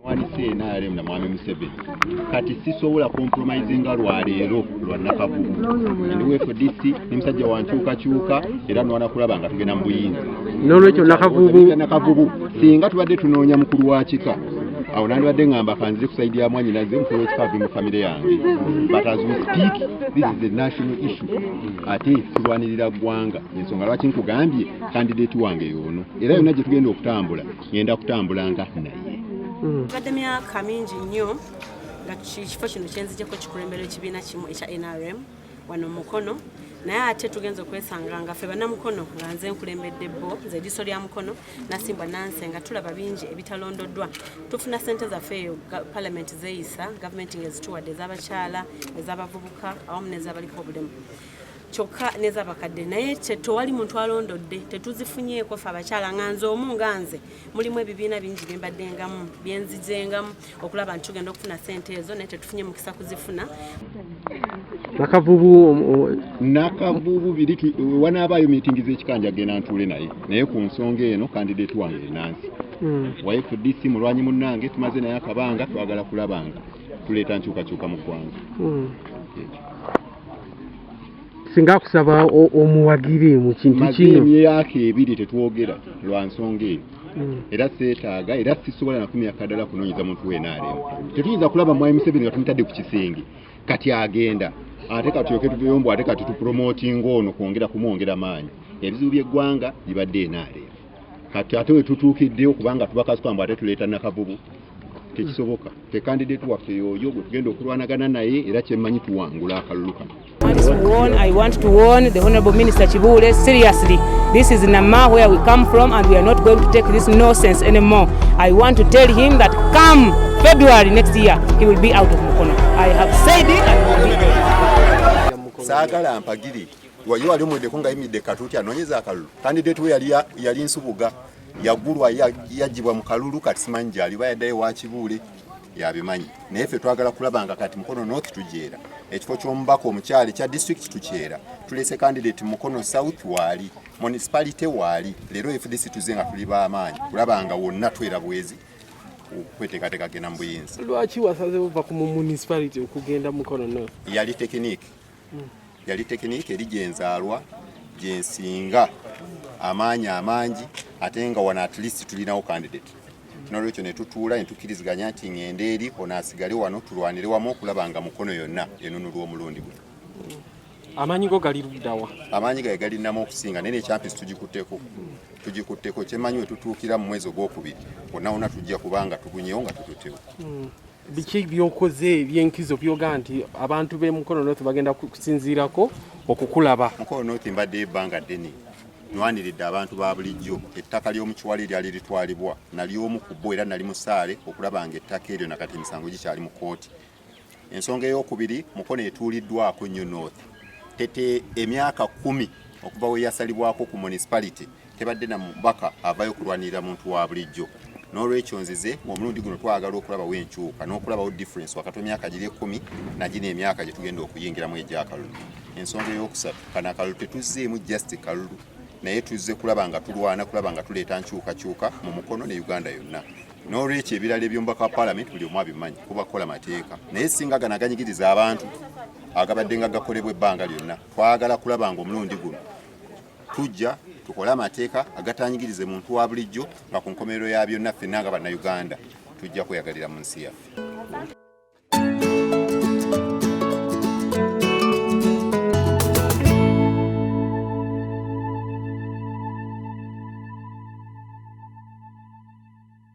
NRM na Mwami Museveni kati sisobola compromisinga lwaleero lwa nakavubu ndiwe FDC nimusajja wankyukakyuka era nwana kulaba nga tugenda mu buyinza n'olwekyo nakavubu singa tubadde tunoonya mukulu wa kika awo nandibadde ngamba kanzire kusaidia ya mwanyi naze mukulu w'ekika mu famire yange but as we speak this is a national issue ate tulwanirira ggwanga ensonga lwaki nkugambye candidate wange yono era yonna gye tugenda okutambula ngenda kutambulanga naye badde myaka mingi nnyo nga kifo kino kyenzijjako kikulembera ekibiina kimu ekya NRM wano Mukono naye ate tugenza okwesanga nga ffe bannamukono nga nze nkulembedde bo nze ediso lya Mukono nasimbwa nanse nga tulaba bingi ebitalondoddwa tufuna ssente zaffe eyo palamenti zeeyisa gavumenti ngezituwadde ez'abakyala ez'abavubuka awamu n'ez'abaliko obulemu kyokka n'ez'abakadde naye tewali muntu alondodde tetuzifunyeeko ffe abakyala nga nze omu nga nze mulimu ebibiina bingi bye mbaddengamu byenzizengamu okulaba nti tugenda okufuna ssente ezo naye tetufunye mukisa kuzifuna. Nakavubu biri wanaabayo meeting z'ekikanja agenda ntuule naye ku nsonga eno candidate wange Nancy wa FDC mulwanyi munnange tumaze naye akabanga twagala kulabanga tuleeta nkyukakyuka mu ggwanga. Singa kusaba omuwagire mu kintu kino emyaka ebiri tetwogera lwa nsonga eyo era seetaaga era sisobola na kumyaka ddala kunoonyeza muntu w'NRM tetuyinza kulaba Mwami Museveni nga tumutadde ku kisenge kati agenda ate katyoke tuveyombo ate kati tupromotinga ono kwongera kumwongera maanyi ebizibu by'eggwanga libadde NRM kati ate we tutuukiddeyo kubanga tubakasukamba ate tuleeta nakavubu tekisoboka te candidate waffe yoyo gwe tugenda okulwanagana naye era kyemmanyi tuwangula akalulu kano. I want to warn the Honorable Minister Chibule seriously. This is Nama where we come from and we are not going to take this nonsense anymore. I want to tell him that come February next year he will be out of Mukono. I have said it and will be there. Saagala mpagiri wayo ali mwede kunga imide katuti anonyeza akalulu. Candidate we yali nsubuga yagulwa yajibwa mu kalulu kati simanyi ali bayadde wa Kibule yabimanyi naye ffe twagala kulabanga kati Mukono North tujeera ekifo ky'omubaka omukyali kya district tukyera tulese candidate Mukono South waali municipality waali leero FDC tuzenga tuli b'amaanyi kulabanga wonna twera bwezi okweteekateeka genda mu buyinza. Lwaki wasaze buva ku municipality okugenda Mukono North? Yali tekiniki eri gyenzaalwa gyensinga amaanyi amangi ate nga wana at least tulinawo candidate n'olwekyo ne tutuula ne tukkiriziganya nti ngende eri ono asigale wano tulwanire wamu okulabanga Mukono yonna enunulwa omulundi guno. Amaanyi go gali luddawa? Amaanyi gaye galinamu okusinga naye nekyampisi tugikutteko kyemmanyi we tutuukira mu mwezi ogwokubiri wonna tujja kubanga tugunyewo nga tututewo. Biki byokoze ebyenkizo byoga nti abantu be Mukono North bagenda kusinziirako okukulaba? Mukono North mbadde ebbanga ddene nwaniride abantu ba bulijjo ettaka ly'omukiwali lyali litwalibwa nali omu ku bo era nali musaale okulabanga ettaka eryo nakati emisango gikyali mu kooti. Ensonga ey'okubiri Mukono etuuliddwako nnyo North tete emyaka 10 okuva we yasalibwako ku municipality tebadde na mubaka avayo kulwanirira muntu wa bulijjo n'olwekyo nzize omulundi guno twagala okulabawo enkyuka n'okulabawo difference wakati emyaka giri 10 na gino emyaka gye tugenda okuyingiramu egy'akalulu. Ensonga ey'okusatu kano akalulu tetuzzeemu just kalulu naye tuzze kulaba nga tuleeta nkyukakyuka mu Mukono ne Uganda yonna n'olwekyo ebirala eby'omubaka wa Parliament buli omu abimanyi kuba kukola mateeka naye singa gano aganyigiriza abantu agabadde nga gakolebwa ebbanga lyonna twagala kulaba nga omulundi guno tujja tukole amateeka agatanyigirize muntu wa bulijjo nga ku nkomerero ya byonna ffenna nga bannayuganda tujja kweyagalira mu nsi yaffe.